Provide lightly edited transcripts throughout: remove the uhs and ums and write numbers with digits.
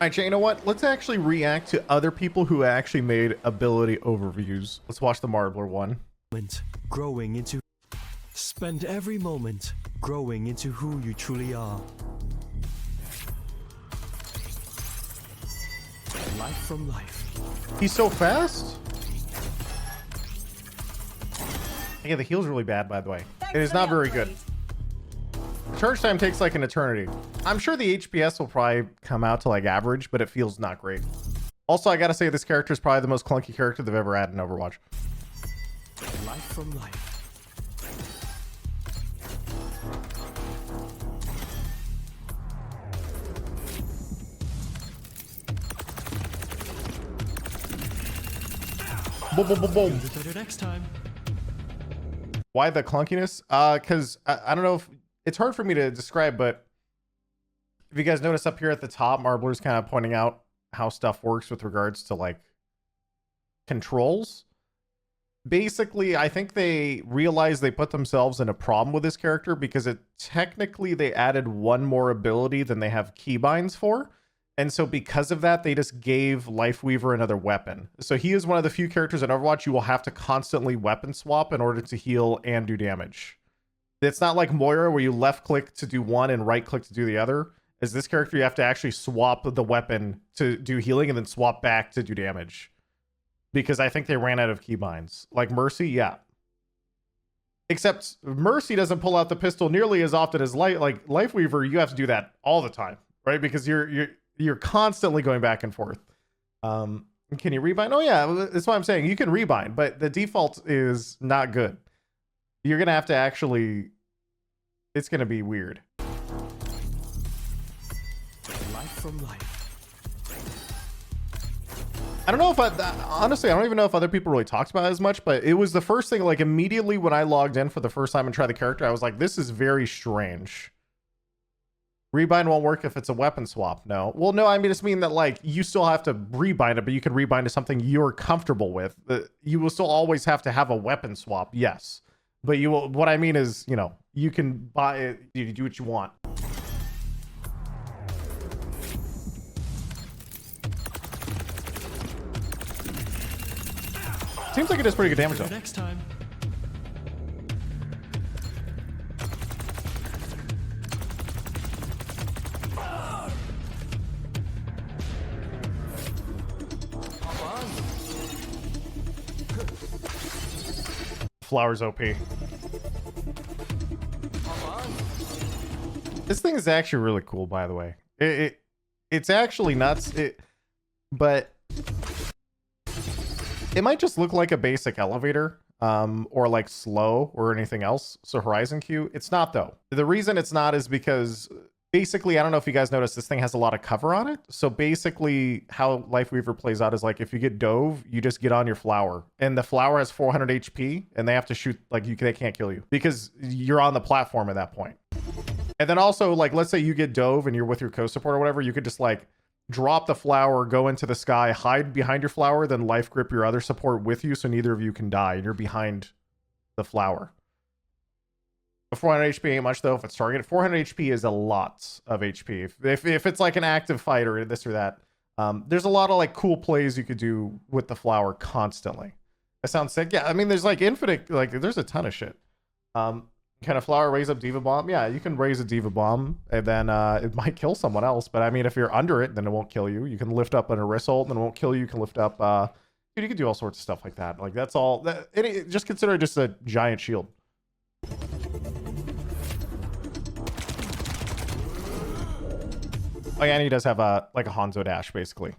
right, Jay, you know what? Let's actually react to other people who actually made ability overviews. Let's watch the Marbler one. Growing into... Spend every moment growing into who you truly are. Life from life. He's so fast. Yeah, the heal's really bad, by the way. It is not very good. Charge time takes like an eternity. I'm sure the HPS will probably come out to like average, but it feels not great. Also, I gotta say this character is probably the most clunky character they've ever had in Overwatch. Life from life. Boom, boom, boom, boom. Do better next time. Why the clunkiness? Because I don't know if it's hard for me to describe, but if you guys notice up here at the top, Marbler's kind of pointing out how stuff works with regards to like controls. Basically, I think they realized they put themselves in a problem with this character because technically they added one more ability than they have keybinds for. And so because of that, they just gave Lifeweaver another weapon. So he is one of the few characters in Overwatch you will have to constantly weapon swap in order to heal and do damage. It's not like Moira where you left click to do one and right click to do the other. As this character, you have to actually swap the weapon to do healing and then swap back to do damage. Because I think they ran out of keybinds. Like Mercy, yeah. Except Mercy doesn't pull out the pistol nearly as often as Lifeweaver. You have to do that all the time, right? Because you're constantly going back and forth. Can you rebind? Oh yeah, that's what I'm saying. You can rebind, but the default is not good. You're gonna have to actually. It's gonna be weird. Life from life. I don't know if honestly, I don't even know if other people really talked about it as much, but it was the first thing, like immediately when I logged in for the first time and tried the character, I was like, this is very strange. Rebind won't work if it's a weapon swap. No. Well, no, I mean, it's mean that like you still have to rebind it, but you can rebind to something you're comfortable with. You will still always have to have a weapon swap. Yes. But you will, what I mean is, you know, you can buy it, you do what you want. Seems like it does pretty good damage though. Next time. Flowers OP. This thing is actually really cool, by the way. It's actually nuts. But it might just look like a basic elevator, or like slow or anything else. So Horizon Q, it's not though. The reason it's not is because basically, I don't know if you guys noticed, this thing has a lot of cover on it. So basically how Lifeweaver plays out is like, if you get dove, you just get on your flower and the flower has 400 HP and they have to shoot, like they can't kill you because you're on the platform at that point. And then also like, let's say you get dove and you're with your co-support or whatever, you could just like drop the flower, go into the sky, hide behind your flower, then life grip your other support with you so neither of you can die and you're behind the flower. 400 HP ain't much though if it's targeted. 400 HP is a lot of HP. If it's like an active fight or this or that, there's a lot of like cool plays you could do with the flower constantly. That sounds sick. Yeah, I mean there's like infinite, like there's a ton of shit. Can a flower raise up Diva Bomb? Yeah, you can raise a Diva Bomb and then it might kill someone else. But I mean if you're under it, then it won't kill you. You can lift up an Orisa ult and it won't kill you. You can lift up dude, you can do all sorts of stuff like that. Like that's all just consider it just a giant shield. Oh yeah, and he does have like a Hanzo dash, basically.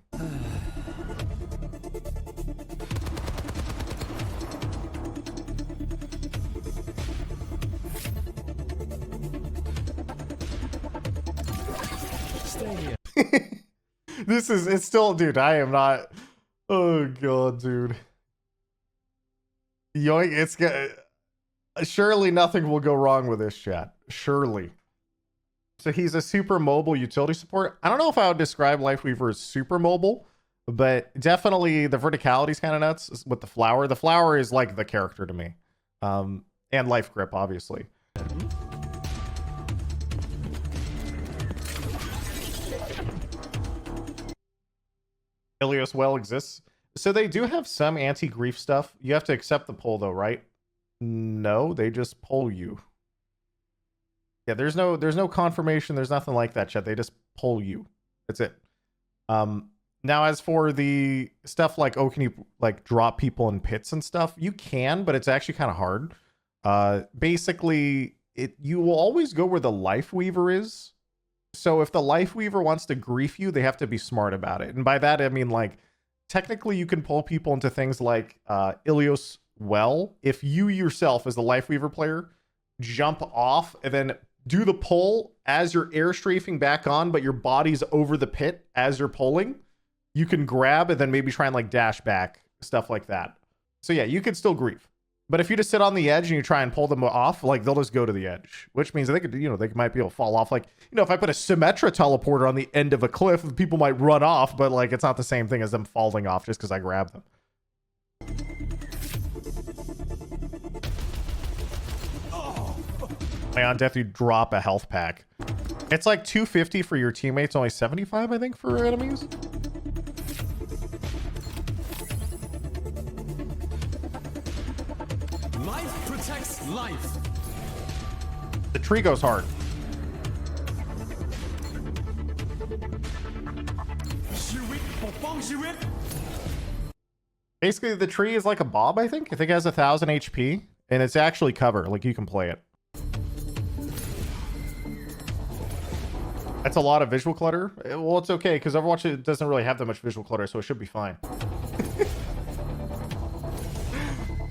Stay here. It's still, dude, I am not. Oh god, dude. Yoink, it's surely nothing will go wrong with this chat. Surely. So he's a super mobile utility support. I don't know if I would describe Lifeweaver as super mobile, but definitely the verticality is kind of nuts with the flower. The flower is like the character to me. And life grip, obviously. Ilios well exists. So they do have some anti-grief stuff. You have to accept the pull though, right? No, they just pull you. Yeah, there's no confirmation. There's nothing like that, chat. They just pull you. That's it. Now as for the stuff like, oh, can you like drop people in pits and stuff? You can, but it's actually kind of hard. Basically, you will always go where the Lifeweaver is. So if the Lifeweaver wants to grief you, they have to be smart about it. And by that, I mean, like, technically you can pull people into things like Ilios well, if you yourself as the Lifeweaver player jump off and then do the pull as you're air strafing back on, but your body's over the pit as you're pulling, you can grab and then maybe try and like dash back, stuff like that. So yeah, you could still grief. But if you just sit on the edge and you try and pull them off, like they'll just go to the edge, which means they could, you know, they might be able to fall off. Like, you know, if I put a Symmetra teleporter on the end of a cliff, people might run off, but like it's not the same thing as them falling off just because I grab them. On death, you drop a health pack. It's like 250 for your teammates, only 75, I think, for enemies. Life protects life. The tree goes hard. Basically, the tree is like a bob, I think. I think it has 1,000 HP, and it's actually cover. Like, you can play it. That's a lot of visual clutter. Well, it's okay, because Overwatch doesn't really have that much visual clutter, so it should be fine.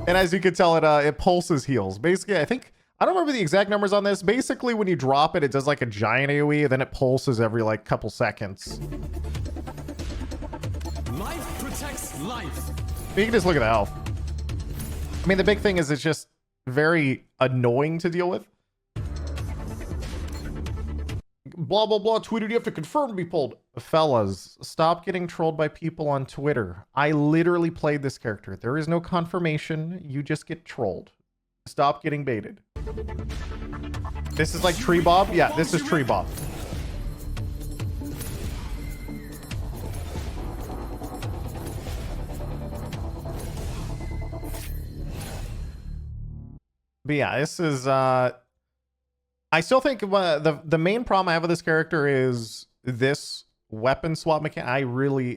And as you can tell, it pulses heals. Basically, I don't remember the exact numbers on this. Basically, when you drop it, it does like a giant AoE, and then it pulses every like couple seconds. Life protects life. You can just look at the health. I mean, the big thing is it's just very annoying to deal with. Blah, blah, blah. Tweeted you have to confirm to be pulled. Fellas, stop getting trolled by people on Twitter. I literally played this character. There is no confirmation. You just get trolled. Stop getting baited. This is like Tree Bob? Yeah, this is Tree Bob. But yeah, this is I still think the main problem I have with this character is this weapon swap mechanic.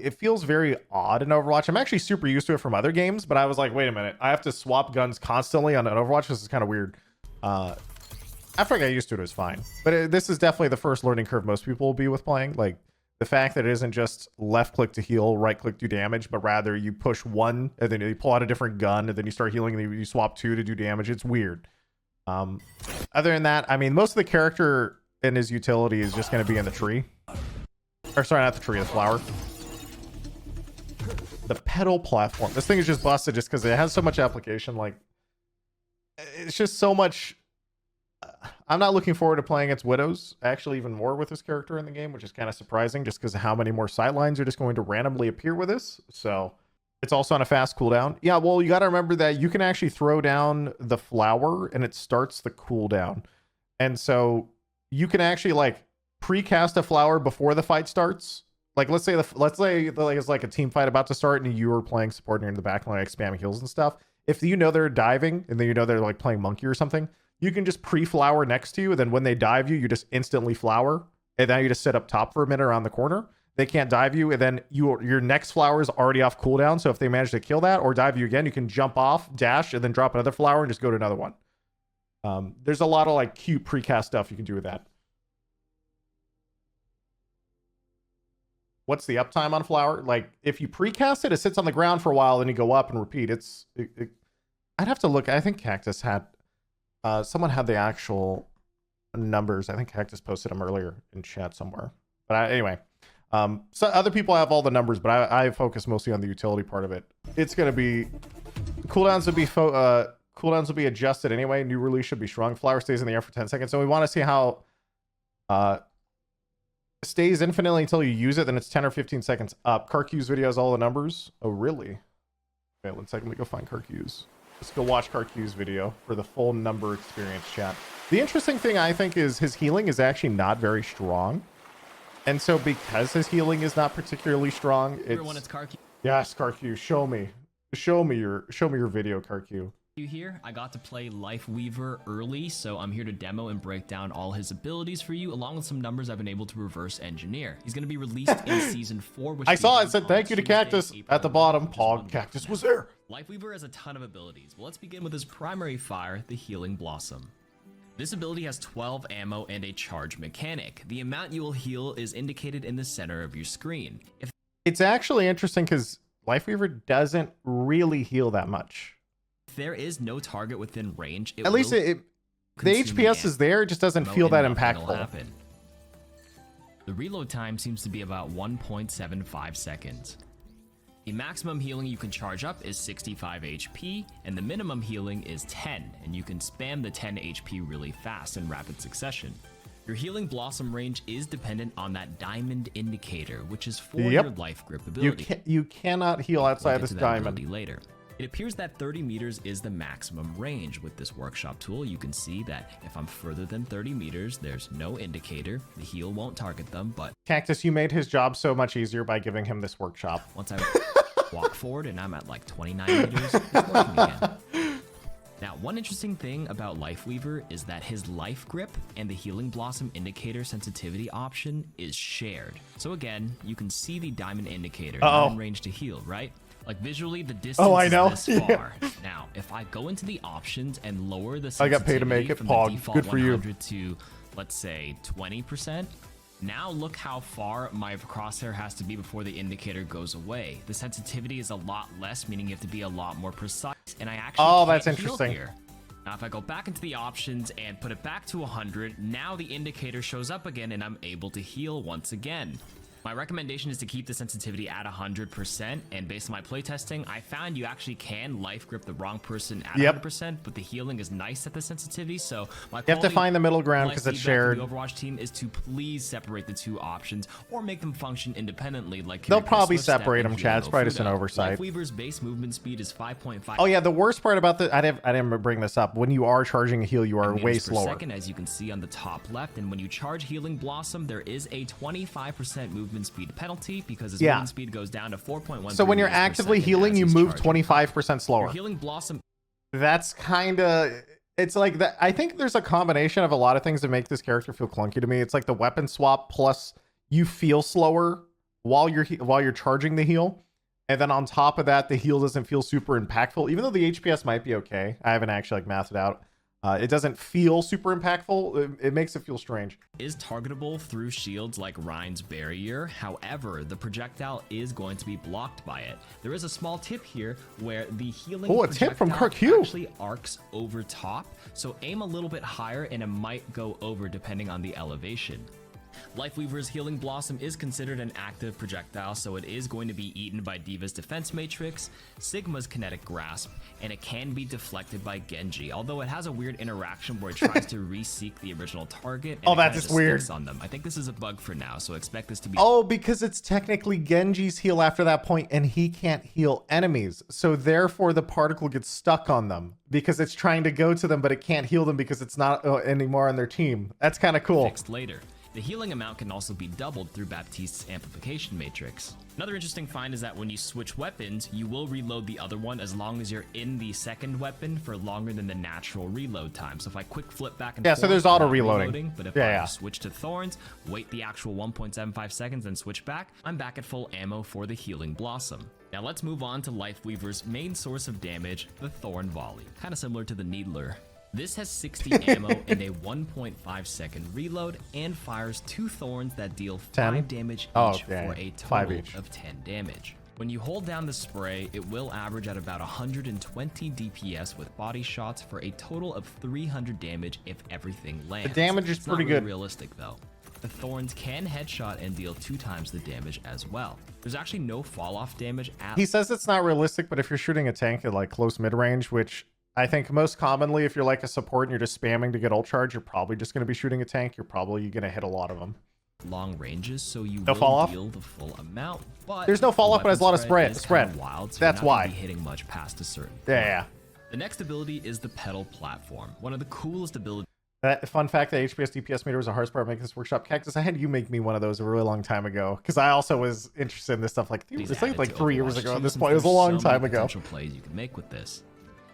It feels very odd in Overwatch. I'm actually super used to it from other games, but I was like, wait a minute, I have to swap guns constantly on an Overwatch. This is kind of weird. After I got used to it, it was fine. But this is definitely the first learning curve most people will be with playing. Like the fact that it isn't just left click to heal, right click do damage, but rather you push one and then you pull out a different gun and then you start healing and then you swap two to do damage. It's weird. Other than that, I mean, most of the character and his utility is just going to be in the tree. Or sorry, not the tree, the flower. The Petal platform. This thing is just busted just because it has so much application. Like, it's just so much. I'm not looking forward to playing against Widows, actually, even more with this character in the game, which is kind of surprising just because of how many more sightlines are just going to randomly appear with this. So it's also on a fast cooldown. Yeah, well, you got to remember that you can actually throw down the flower and it starts the cooldown. And so you can actually like precast a flower before the fight starts. Like let's say it's like a team fight about to start and you are playing support and you're in the back line like spamming heals and stuff. If you know they're diving and then you know they're like playing monkey or something, you can just pre-flower next to you, and then when they dive you, you just instantly flower, and then you just sit up top for a minute around the corner. They can't dive you, and then your next flower is already off cooldown, so if they manage to kill that or dive you again, you can jump off, dash, and then drop another flower and just go to another one. There's a lot of like cute precast stuff you can do with that. What's the uptime on flower? Like, if you precast it, it sits on the ground for a while, then you go up and repeat. I'd have to look. I think Cactus had... someone had the actual numbers. I think Cactus posted them earlier in chat somewhere. But anyway, so other people have all the numbers, but I focus mostly on the utility part of it. It's going to be... Cooldowns will be adjusted anyway. New release should be strong. Flower stays in the air for 10 seconds. So we want to see how... stays infinitely until you use it, then it's 10 or 15 seconds up. Karq's video has all the numbers. Oh, really? Okay, 1 second. Let me go find Karq's. Let's go watch Karq's video for the full number experience, chat. The interesting thing I think is his healing is actually not very strong. And so because his healing is not particularly strong, Everyone, it's CarQ yes, CarQ, show me your video, CarQ. here. I got to play Lifeweaver early, so I'm here to demo and break down all his abilities for you, along with some numbers I've been able to reverse engineer. He's going to be released in season 4, which I saw it begins said on thank you to Tuesday, Cactus April at the 11th, bottom. which is 1 Pog week Cactus from was now. there. Lifeweaver has a ton of abilities, but let's begin with his primary fire, the Healing Blossom. This ability has 12 ammo and a charge mechanic. The amount you will heal is indicated in the center of your screen. If It's actually interesting because Lifeweaver doesn't really heal that much. there is no target within range, it At least will the consume HPS the is there, it just doesn't ammo feel and that nothing will impactful. happen. The reload time seems to be about 1.75 seconds. The maximum healing you can charge up is 65 HP, and the minimum healing is 10, and you can spam the 10 HP really fast in rapid succession. Your Healing Blossom range is dependent on that diamond indicator, which is for Yep. your life grip ability. You cannot heal outside We'll get this to that diamond. ability later. It appears that 30 meters is the maximum range. With this workshop tool, you can see that if I'm further than 30 meters, there's no indicator. The heal won't target them, but Cactus, you made his job so much easier by giving him this workshop. once I walk forward and I'm at like 29 meters, it's working again. Now, one interesting thing about Lifeweaver is that his life grip and the Healing Blossom indicator sensitivity option is shared. So again, you can see the diamond indicator, not in range to heal, right? Like visually, the distance I know. is this far. Now, if I go into the options and lower the I got paid to make sensitivity it, from Pog. the default Good for you. 100 to, let's say, 20%, now look how far my crosshair has to be before the indicator goes away. The sensitivity is a lot less, meaning you have to be a lot more precise, and I actually that's can't heal interesting. here. Now, if I go back into the options and put it back to 100, now the indicator shows up again and I'm able to heal once again. My recommendation is to keep the sensitivity at 100%, and based on my playtesting, I found you actually can life grip the wrong person at 100%, but the healing is nice at the sensitivity, so my You have to find the middle ground because it's shared. The Overwatch team is to please separate the two options or make them function independently. Like They'll probably separate them, Chad. It's probably just an oversight. Lifeweaver's base movement speed is 5.5. Oh yeah, the worst part about the I didn't bring this up. When you are charging a heal, you are way meters per slower. second, as you can see on the top left, and when you charge Healing Blossom, there is a 25% movement speed penalty because his movement speed goes down to 4.1. So when you're actively healing, you move 25% slower. Your Healing Blossom. That's kind of, it's like that. I think there's a combination of a lot of things that make this character feel clunky to me. It's like the weapon swap plus you feel slower while you're charging the heal. And then on top of that, the heal doesn't feel super impactful, even though the HPS might be okay. I haven't actually mathed it out. It doesn't feel super impactful. It makes it feel strange. Is targetable through shields like Ryan's barrier. However, the projectile is going to be blocked by it. There is a small tip here where the healing a tip from projectile CarQ. actually arcs over top. So aim a little bit higher and it might go over depending on the elevation. Lifeweaver's Healing Blossom is considered an active projectile, so it is going to be eaten by D.Va's Defense Matrix, Sigma's Kinetic Grasp, and it can be deflected by Genji, although it has a weird interaction where it tries to re-seek the original target and that's just just weird. sticks on them. I think this is a bug for now, so expect this to be... Oh, because it's technically Genji's heal after that point, and he can't heal enemies. So therefore, the particle gets stuck on them because it's trying to go to them, but it can't heal them because it's not anymore on their team. That's kind of cool. Fixed later. The healing amount can also be doubled through Baptiste's amplification matrix. Another interesting find is that when you switch weapons, you will reload the other one as long as you're in the second weapon for longer than the natural reload time. So if I quick flip back and forth, so there's I'm auto not reloading. But if I switch to Thorns, wait the actual 1.75 seconds and switch back, I'm back at full ammo for the Healing Blossom. Now let's move on to Lifeweaver's main source of damage, the Thorn volley. Kind of similar to the Needler. This has 60 ammo and a 1.5 second reload and fires 2 thorns that deal 5 damage each for a total of 10 damage. When you hold down the spray, it will average at about 120 DPS with body shots for a total of 300 damage if everything lands. The damage is pretty good. Realistic though. The thorns can headshot and deal 2 times the damage as well. There's actually no fall off damage at He says it's not realistic, but if you're shooting a tank at like close mid range, which I think most commonly, if you're like a support and you're just spamming to get ult charge, you're probably just going to be shooting a tank. You're probably going to hit a lot of them. long ranges, so you no fall will off? deal the full amount. But there's no fall off, but it has a lot of spread. spread. Wild, so that's you're not why. gonna be hitting much past a certain point. Yeah. The next ability is the Petal platform, one of the coolest abilities. That fun fact that HPS DPS meter was a hard part making this workshop. Cactus, I had you make me one of those a really long time ago because I also was interested in this stuff like it's like 3 years ago at this point. It was a long time ago. Potential plays you can make with this.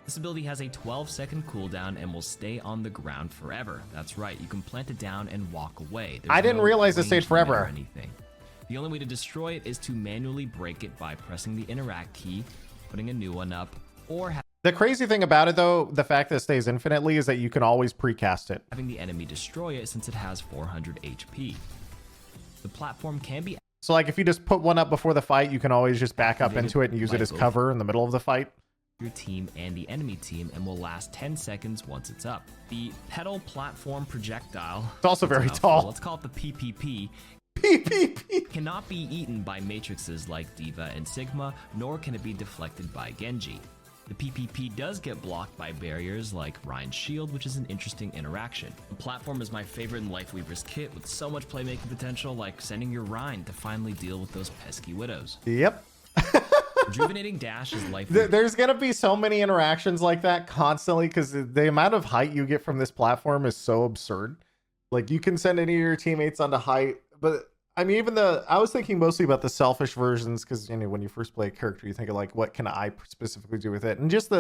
This ability has a 12-second cooldown and will stay on the ground forever. That's right, you can plant it down and walk away. I didn't realize it stayed forever. Anything. The only way to destroy it is to manually break it by pressing the interact key, putting a new one up, or the crazy thing about it, though, the fact that it stays infinitely, is that you can always precast it. having the enemy destroy it since it has 400 HP. The platform can be... So, like, if you just put one up before the fight, you can always just back up into it and use it as cover in the middle of the fight. Your team and the enemy team and will last 10 seconds once it's up. The Petal platform projectile... It's also very tall. Let's call it the PPP. PPP Cannot be eaten by matrices like Diva and Sigma, nor can it be deflected by Genji. The PPP does get blocked by barriers like Ryan's shield, which is an interesting interaction. The platform is my favorite in Lifeweaver's kit, with so much playmaking potential, like sending your Ryan to finally deal with those pesky widows. Yep. Rejuvenating dash is Lifeweaver. There's gonna be so many interactions like that constantly because the amount of height you get from this platform is so absurd. Like, you can send any of your teammates onto height, but I mean, even I was thinking mostly about the selfish versions because, you know, when you first play a character, you think of like, what can I specifically do with it? And just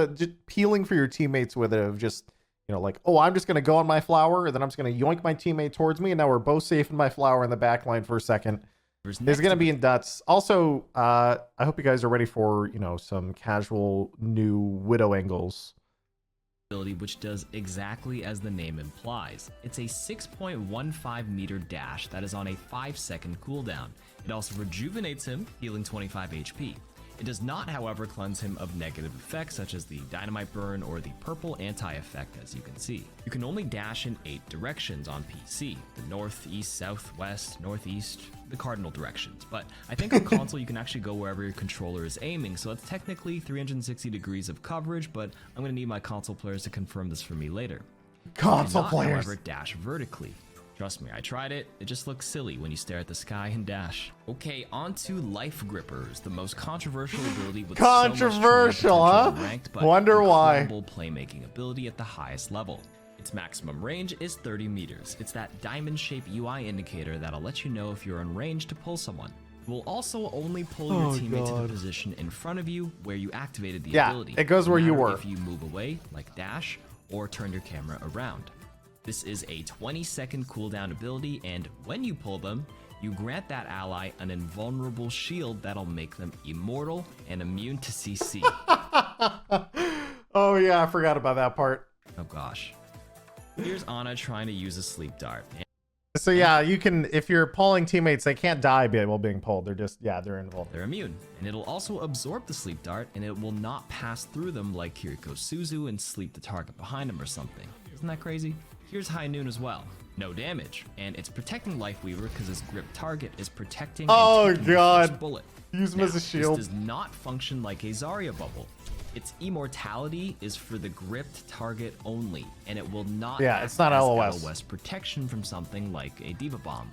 peeling for your teammates with it of just, you know, like, oh, I'm just going to go on my flower and then I'm just going to yoink my teammate towards me. And now we're both safe in my flower in the back line for a second. There's going to be in Duts. Also, I hope you guys are ready for, you know, some casual new Widow angles. Which does exactly as the name implies. It's a 6.15 meter dash that is on a 5-second cooldown. It also rejuvenates him, healing 25 HP. It does not, however, cleanse him of negative effects such as the dynamite burn or the purple anti-effect, as you can see. You can only dash in 8 directions on PC: the north, east, south, west, northeast, the cardinal directions. But I think on console you can actually go wherever your controller is aiming, so it's technically 360 degrees of coverage, but I'm going to need my console players to confirm this for me later. Console players. However, dash vertically. Trust me, I tried it. It just looks silly when you stare at the sky and dash. Okay, on to Life Grippers, the most controversial ability with controversial, so much huh? ranked, but Wonder why. incredible playmaking ability at the highest level. Its maximum range is 30 meters. It's that diamond-shaped UI indicator that'll let you know if you're in range to pull someone. It will also only pull your teammate to the position in front of you where you activated the ability. Yeah, it goes where you were. If you move away, like dash, or turn your camera around. This is a 20-second cooldown ability, and when you pull them, you grant that ally an invulnerable shield that'll make them immortal and immune to CC. Oh yeah, I forgot about that part. Oh gosh. Here's Ana trying to use a sleep dart. So yeah, you can, if you're pulling teammates, they can't die while being pulled. They're just, yeah, they're invulnerable. They're immune, and it'll also absorb the sleep dart, and it will not pass through them like Kiriko Suzu and sleep the target behind him or something. Isn't that crazy? Here's High Noon as well. No damage, and it's protecting Lifeweaver because his grip target is protecting oh and god the first bullet. Use him as a shield. This does not function like a Zarya bubble. Its immortality is for the gripped target only, and it will not it's not LOS. LOS protection from something like a Diva Bomb.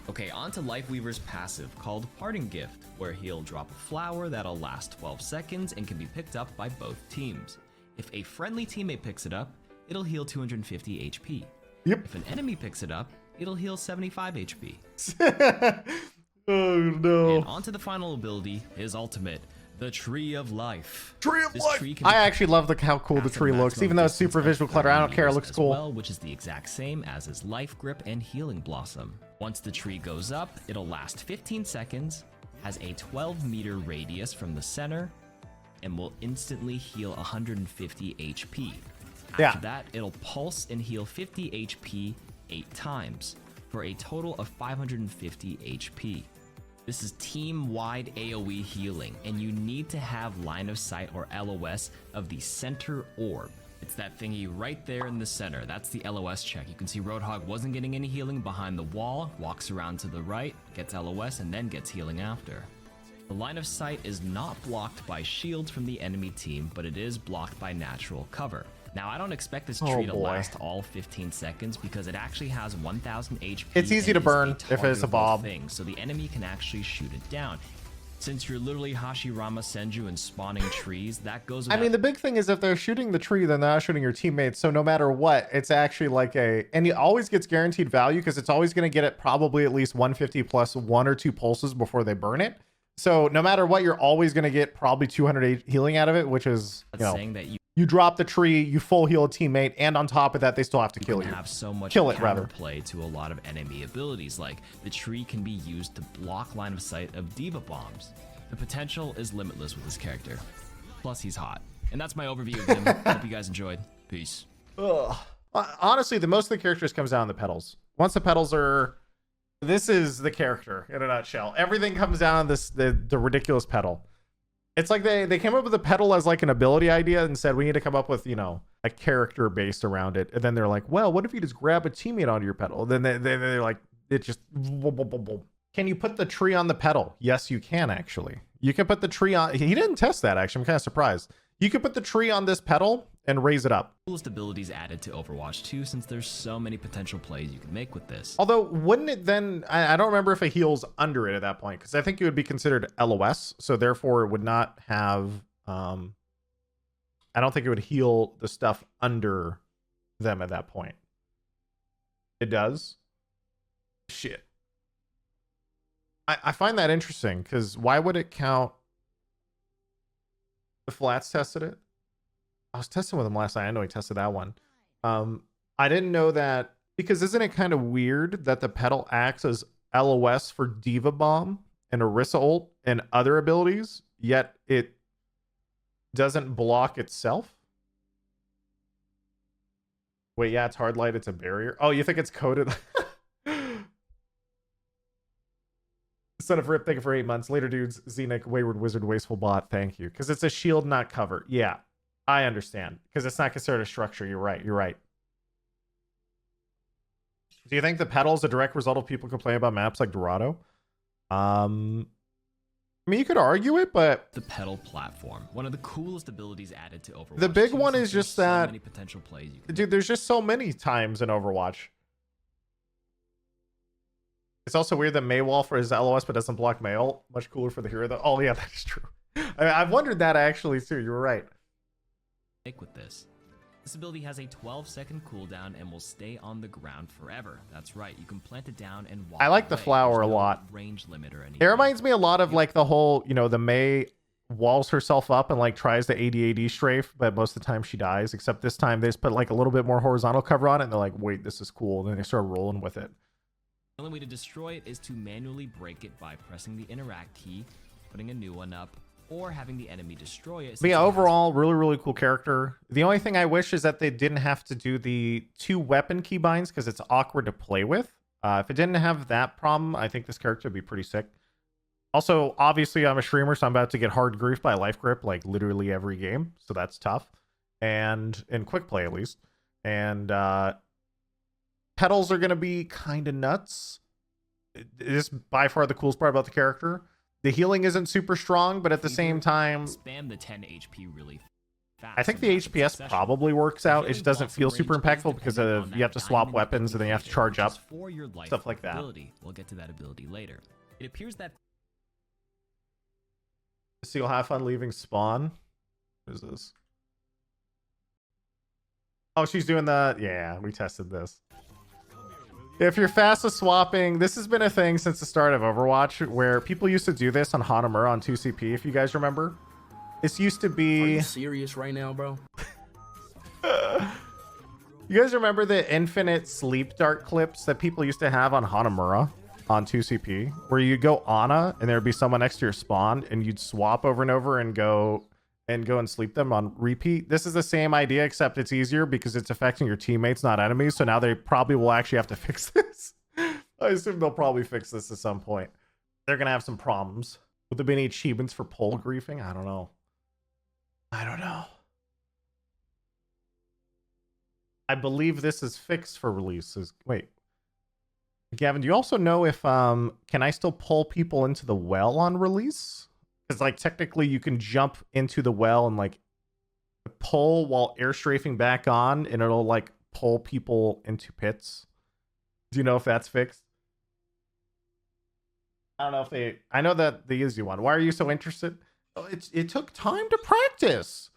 Okay, on to Lifeweaver's passive called Parting Gift, where he'll drop a flower that'll last 12 seconds and can be picked up by both teams. If a friendly teammate picks it up, it'll heal 250 HP. Yep. If an enemy picks it up, it'll heal 75 HP. Oh no. And on to the final ability, his ultimate, the Tree of Life. Tree of Life! I actually love how cool the tree looks, even though it's super visual clutter. I don't care, it looks cool. Well, which is the exact same as his Life Grip and Healing Blossom. Once the tree goes up, it'll last 15 seconds, has a 12-meter radius from the center, and will instantly heal 150 HP. After that, it'll pulse and heal 50 HP 8 times, for a total of 550 HP. This is team-wide AoE healing, and you need to have line of sight or LOS of the center orb. It's that thingy right there in the center. That's the LOS check. You can see Roadhog wasn't getting any healing behind the wall, walks around to the right, gets LOS, and then gets healing after. The line of sight is not blocked by shields from the enemy team, but it is blocked by natural cover. Now, I don't expect this tree to last all 15 seconds because it actually has 1000 HP. It's easy to burn if it's a bob. So the enemy can actually shoot it down. Since you're literally Hashirama Senju and spawning trees, that goes I mean, the big thing is if they're shooting the tree, then they're not shooting your teammates. So no matter what, it's actually like and it always gets guaranteed value because it's always going to get it probably at least 150 plus 1 or 2 pulses before they burn it. So no matter what, you're always going to get probably 200 healing out of it, which is, saying that you drop the tree, you full heal a teammate, and on top of that, they still have to kill you. Have so much kill it rather. Play to a lot of enemy abilities, like the tree can be used to block line of sight of diva bombs. The potential is limitless with this character. Plus, he's hot. And that's my overview of him. Hope you guys enjoyed. Peace. Ugh. Honestly, the most of the characters comes down to the petals. Once the petals are, this is the character in a nutshell. Everything comes down to this the ridiculous petal. It's like they came up with the petal as like an ability idea and said we need to come up with, you know, a character based around it. And then they're like, well, what if you just grab a teammate onto your petal? Then they're like, it just Can you put the tree on the petal? Yes, you can actually. You can put the tree on. He didn't test that actually. I'm kind of surprised. You can put the tree on this petal and raise it up. Coolest abilities added to Overwatch 2 since there's so many potential plays you can make with this. Although, wouldn't it then, I don't remember if it heals under it at that point, because I think it would be considered LOS, so therefore it would not have, I don't think it would heal the stuff under them at that point. It does? Shit. I find that interesting, because why would it count? The Flats tested it. I was testing with him last night. I know he tested that one. I didn't know that, because isn't it kind of weird that the Petal acts as LOS for Diva Bomb and Orisa ult and other abilities, yet it doesn't block itself? Wait, yeah, it's hard light. It's a barrier. Oh, you think it's coded? Son of Rip, thank you for 8 months. Later, dudes. Xenic, Wayward Wizard, Wasteful Bot, thank you. Because it's a shield, not cover. Yeah, I understand. Because it's not considered a structure. You're right. You're right. Do you think the Petal is a direct result of people complaining about maps like Dorado? I mean, you could argue it, but the Petal platform, one of the coolest abilities added to Overwatch. The big one is just that, many potential plays you can dude, there's just so many times in Overwatch. It's also weird that Maywall for his LOS but doesn't block May ult. Much cooler for the hero though. Oh yeah, that is true. I've wondered that actually too. You were right. With this ability has a 12-second cooldown and will stay on the ground forever. That's right, you can plant it down and walk. I like the away. flower There's a no lot. Range limit or anything. It reminds me a lot of like the whole, you know, the May walls herself up and like tries the AD strafe, but most of the time she dies. Except this time they just put like a little bit more horizontal cover on it, and they're like, wait, this is cool. And then they start rolling with it. The only way to destroy it is to manually break it by pressing the interact key, putting a new one up, or having the enemy destroy it. But yeah, overall, really cool character. The only thing I wish is that they didn't have to do the 2 weapon keybinds because it's awkward to play with. If it didn't have that problem, I think this character would be pretty sick. Also, obviously, I'm a streamer, so I'm about to get hard griefed by life grip like literally every game, so that's tough. And in quick play, at least. And Petals are going to be kind of nuts. It is by far the coolest part about the character. The healing isn't super strong, but at the same time, spam the 10 HP really fast. I think the HPS probably works out. It just doesn't feel super impactful because of you have to swap weapons and then you have to charge up. Stuff like that. We'll get to that ability later. It appears that so you'll have fun leaving spawn. What is this? Oh, she's doing the, yeah, we tested this. If you're fast with swapping, this has been a thing since the start of Overwatch, where people used to do this on Hanamura on 2CP, if you guys remember. This used to be... Are you serious right now, bro? You guys remember the infinite sleep dart clips that people used to have on Hanamura on 2CP? Where you go Ana, and there'd be someone next to your spawn, and you'd swap over and over and go and sleep them on repeat. This is the same idea, except it's easier because it's affecting your teammates, not enemies. So now they probably will actually have to fix this. I assume they'll probably fix this at some point. They're gonna have some problems. Would there be any achievements for pole griefing? I don't know. I believe this is fixed for releases. Wait, Gavin, do you also know if can I still pull people into the well on release? Because, like, technically you can jump into the well and, like, pull while air strafing back on, and it'll, like, pull people into pits. Do you know if that's fixed? I don't know if they. I know that the easy one. Why are you so interested? Oh, it took time to practice.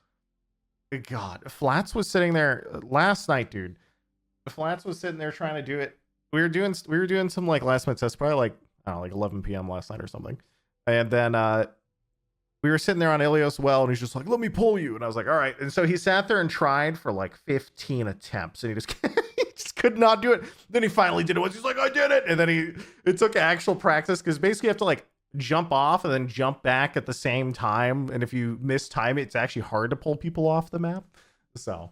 God, Flats was sitting there last night, dude. Flats was sitting there trying to do it. We were doing some like last minute tests, probably like I don't know, like 11 p.m. last night or something. And then we were sitting there on Ilios well, and he's just like, "Let me pull you," and I was like, "All right." And so he sat there and tried for like 15 attempts, and he just he just could not do it. Then he finally did it once. He's like, "I did it," and then it took actual practice because basically you have to like jump off and then jump back at the same time, and if you miss time, it's actually hard to pull people off the map. So.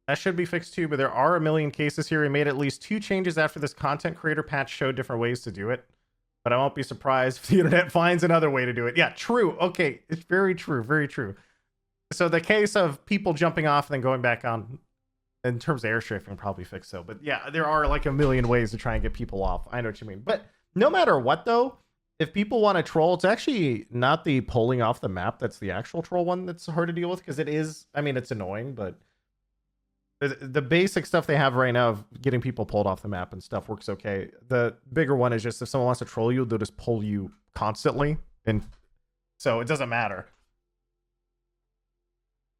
That should be fixed too, but there are a million cases here. We made at least 2 changes after this content creator patch showed different ways to do it. But I won't be surprised if the internet finds another way to do it. Yeah, true. Okay, it's very true. Very true. So the case of people jumping off and then going back on, in terms of airstrafing, probably fixed though. But yeah, there are like a million ways to try and get people off. I know what you mean. But no matter what though, if people want to troll, it's actually not the pulling off the map that's the actual troll one that's hard to deal with, because it is, I mean, it's annoying, but the basic stuff they have right now of getting people pulled off the map and stuff works okay. The bigger one is just if someone wants to troll you, they'll just pull you constantly. And so it doesn't matter.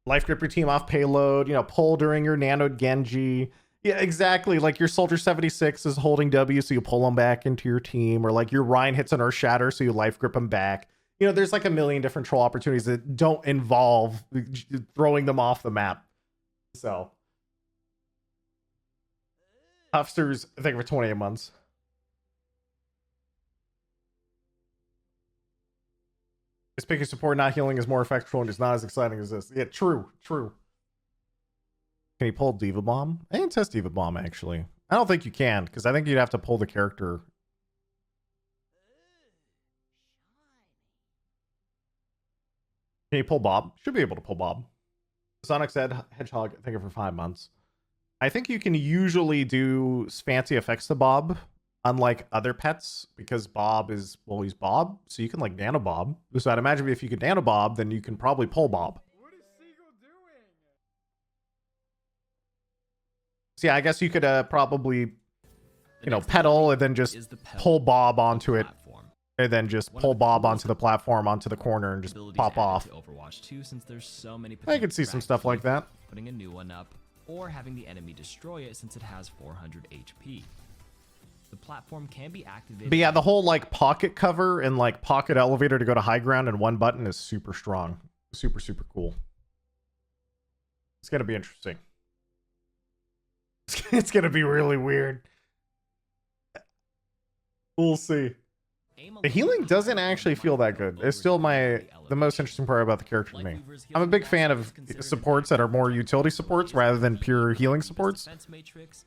Life grip your team off payload, you know, pull during your nanoed Genji. Yeah, exactly. Like your Soldier 76 is holding W, so you pull them back into your team. Or like your Ryan hits an Earth Shatter, so you life grip them back. You know, there's like a million different troll opportunities that don't involve throwing them off the map. So. Huffsters, I think, for 28 months. Just picking support, not healing is more effectual and is not as exciting as this. Yeah, true, true. Can you pull Diva Bomb? I didn't test Diva Bomb, actually. I don't think you can, because I think you'd have to pull the character. Can you pull Bob? Should be able to pull Bob. Sonic said Hedgehog, I think, for 5 months. I think you can usually do fancy effects to Bob, unlike other pets, because Bob is, well, he's Bob, so you can like nano Bob. So I'd imagine if you could nano Bob, then you can probably pull Bob. What is Seagull doing? So yeah, I guess you could probably, you know, Petal and then just pull Bob onto it, and then just pull Bob onto the platform, onto the corner, and just pop off. Overwatch 2, since there's so many I could see some stuff like that. Putting a new one up, or having the enemy destroy it since it has 400 HP. The platform can be activated. But yeah, the whole like pocket cover and like pocket elevator to go to high ground in one button is super strong. Super, super cool. It's going to be interesting. It's going to be really weird. We'll see. The healing doesn't actually feel that good. It's still the most interesting part about the character to me. I'm a big fan of supports that are more utility supports rather than pure healing supports.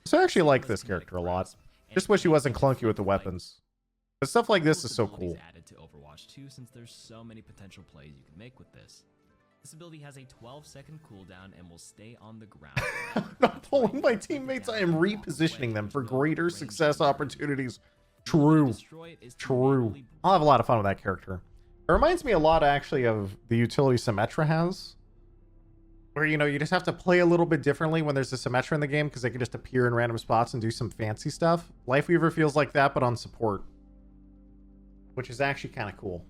So I actually like this character a lot. Just wish he wasn't clunky with the weapons. But stuff like this is so cool. Added to Overwatch 2, since there's so many potential plays you can make with this. This ability has a 12-second cooldown and will stay on the ground. I'm not pulling my teammates, I am repositioning them for greater success opportunities. True. True. I'll have a lot of fun with that character. It reminds me a lot, actually, of the utility Symmetra has. Where, you know, you just have to play a little bit differently when there's a Symmetra in the game, because they can just appear in random spots and do some fancy stuff. Lifeweaver feels like that, but on support. Which is actually kind of cool.